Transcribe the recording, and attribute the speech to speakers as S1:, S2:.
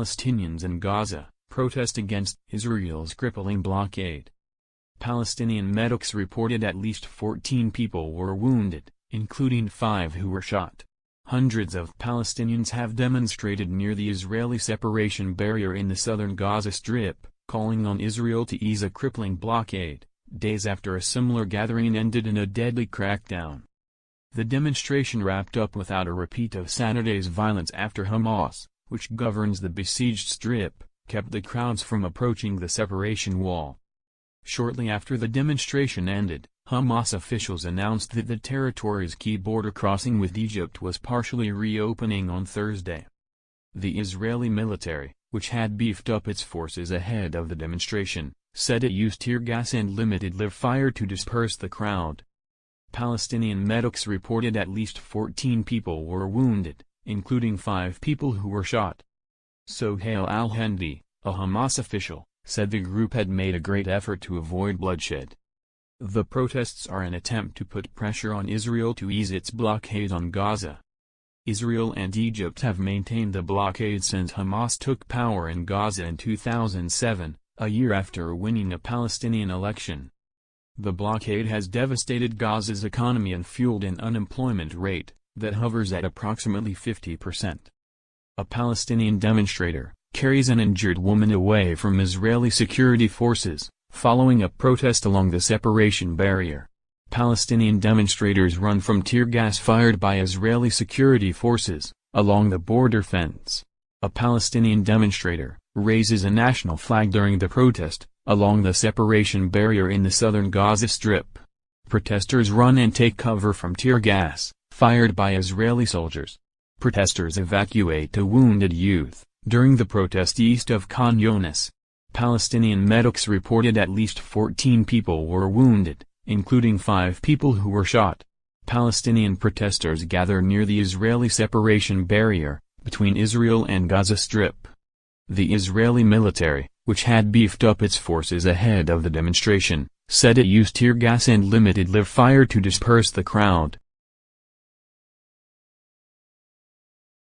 S1: Palestinians in Gaza protest against Israel's crippling blockade. Palestinian medics reported at least 14 people were wounded, including 5 who were shot. Hundreds of Palestinians have demonstrated near the Israeli separation barrier in the southern Gaza Strip, calling on Israel to ease a crippling blockade, days after a similar gathering ended in a deadly crackdown. The demonstration wrapped up without a repeat of Saturday's violence after Hamas, which governs the besieged Strip, kept the crowds from approaching the separation wall. Shortly after the demonstration ended, Hamas officials announced that the territory's key border crossing with Egypt was partially reopening on Thursday. The Israeli military, which had beefed up its forces ahead of the demonstration, said it used tear gas and limited live fire to disperse the crowd. Palestinian medics reported at least 14 people were wounded, including 5 people who were shot. Sohail al-Hindi, a Hamas official, said the group had made a great effort to avoid bloodshed. The protests are an attempt to put pressure on Israel to ease its blockade on Gaza. Israel and Egypt have maintained the blockade since Hamas took power in Gaza in 2007, a year after winning a Palestinian election. The blockade has devastated Gaza's economy and fueled an unemployment rate that hovers at approximately 50%. A Palestinian demonstrator carries an injured woman away from Israeli security forces, following a protest along the separation barrier. Palestinian demonstrators run from tear gas fired by Israeli security forces along the border fence. A Palestinian demonstrator raises a national flag during the protest along the separation barrier in the southern Gaza Strip. Protesters run and take cover from tear gas fired by Israeli soldiers. Protesters evacuate a wounded youth during the protest east of Khan Younis. Palestinian medics reported at least 14 people were wounded, including 5 people who were shot. Palestinian protesters gather near the Israeli separation barrier between Israel and Gaza Strip. The Israeli military, which had beefed up its forces ahead of the demonstration, said it used tear gas and limited live fire to disperse the crowd.